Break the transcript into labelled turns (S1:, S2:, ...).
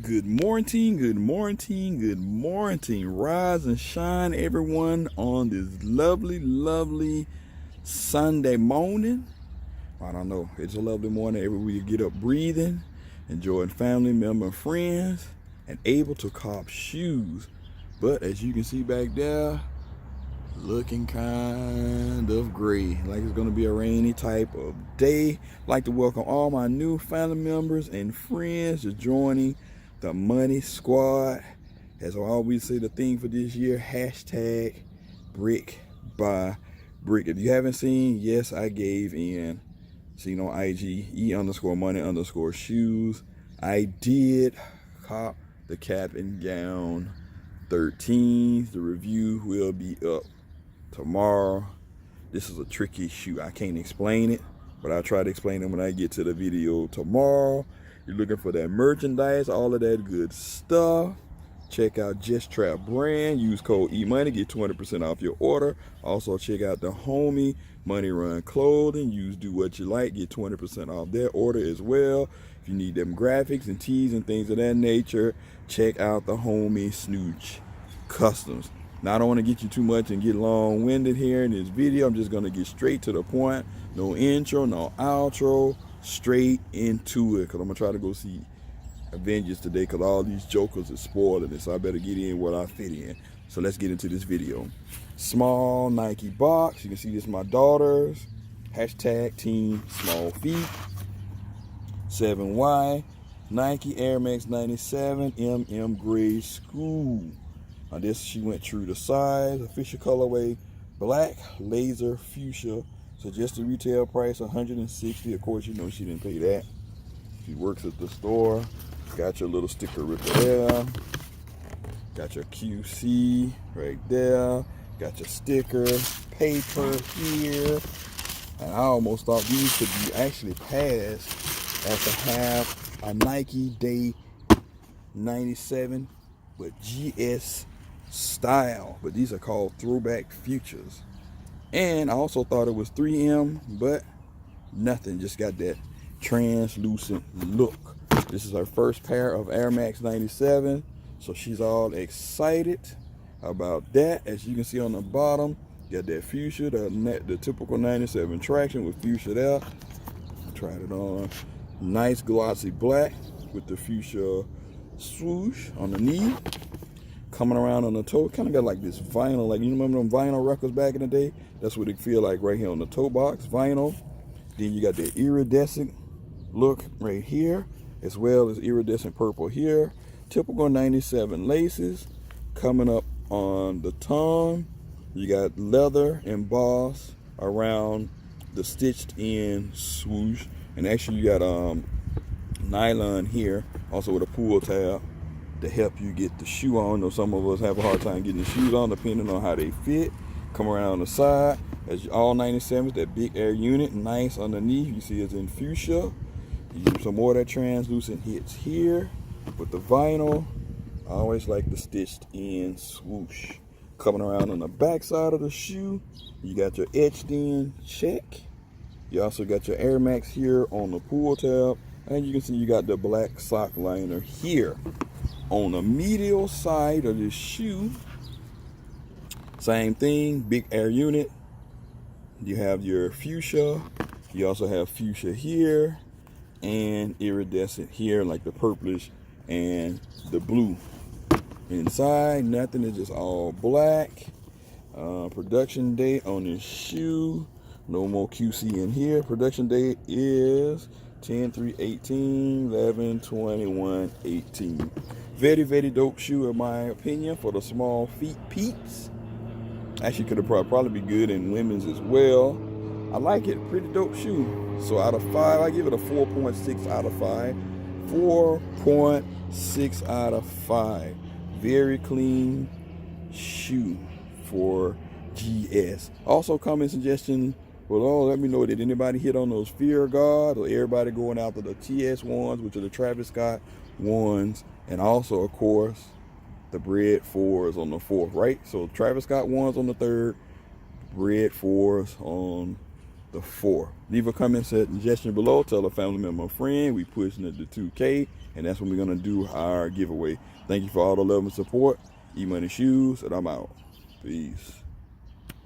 S1: Good morning, good morning, good morning. Rise and shine, everyone, on this lovely Sunday morning. I don't know, it's a lovely morning. Every week you get up breathing, enjoying family, member, and friends, and able to cop shoes. But as you can see back there, looking kind of gray, like it's gonna be a rainy type of day. I'd like to welcome all my new family members and friends to joining the Money Squad. As I always say, the theme for this year, hashtag brick by brick. If you haven't seen, yes, I gave in, seen on IG, E_money_shoes. I did cop the cap and gown 13. The review will be up tomorrow. This is a tricky shoe. I can't explain it, but I'll try to explain it when I get to the video tomorrow. You're looking for that merchandise, all of that good stuff. Check out Just Trap brand. Use code EMONEY, get 20% off your order. Also check out the Hon.Hi Money Run clothing. Use Do What You Like, get 20% off their order as well. If you need them graphics and tees and things of that nature, check out the Hon.Hi SNOOCHS Customs. Now, I don't want to get you too much and get long-winded here in this video. I'm just going to get straight to the point. No intro, no outro. Straight into it, because I'm going to try to go see Avengers today, because all these jokers are spoiling it. So I better get in what I fit in. So let's get into this video. Small Nike box. You can see this is my daughter's. Hashtag Team Small Feet. 7Y. Nike Air Max 97 MM Gray School. Now this, she went true to size. Official colorway, black laser fuchsia. Suggested retail price $160. Of course, you know she didn't pay that. She works at the store. Got your little sticker right there. Got your QC right there. Got your sticker, paper here. And I almost thought these could be actually passed as to have a Nike Day 97 with GS style. But these are called Throwback Futures. And I also thought it was 3M, but nothing. Just got that translucent look. This is her first pair of Air Max 97, so she's all excited about that. As you can see on the bottom, got that fuchsia, the typical 97 traction with fuchsia there. I tried it on. Nice glossy black with the fuchsia swoosh on the knee. Coming around on the toe, kind of got like this vinyl, like you remember them vinyl records back in the day? That's what it feel like right here on the toe box, vinyl. Then you got the iridescent look right here, as well as iridescent purple here. Typical 97 laces. Coming up on the tongue, you got leather embossed around the stitched in swoosh. And actually you got nylon here, also with a pull tab to help you get the shoe on. Though some of us have a hard time getting the shoes on depending on how they fit. Come around on the side, as all 97s, that big air unit, nice underneath. You see it's in fuchsia. You use some more of that translucent hits here with the vinyl. I always like the stitched in swoosh. Coming around on the back side of the shoe, you got your etched in check. You also got your Air Max here on the pull tab. And you can see you got the black sock liner here. On the medial side of this shoe, same thing, big air unit. You have your fuchsia. You also have fuchsia here and iridescent here, like the purplish and the blue. Inside, nothing, is just all black. Production date on this shoe, no more QC in here. Production date is 10/3/18, 11/21/18. Very dope shoe in my opinion for the small feet peeps. Actually could have probably be good in women's as well. I like it, pretty dope shoe. So out of 5, I give it a 4.6 out of 5. 4.6 out of 5. Very clean shoe for GS. Also comment suggestion below, let me know, did anybody hit on those Fear God, or everybody going after the TS ones, which are the Travis Scott ones, and also of course the Bread 4s on the 4th, right? So Travis Scott ones on the 3rd, Bread 4s on the 4th. Leave a comment suggestion below. Tell a family member or friend. We pushing it to 2K, and that's when we're gonna do our giveaway. Thank you for all the love and support. Emoneyshoes, and I'm out. Peace.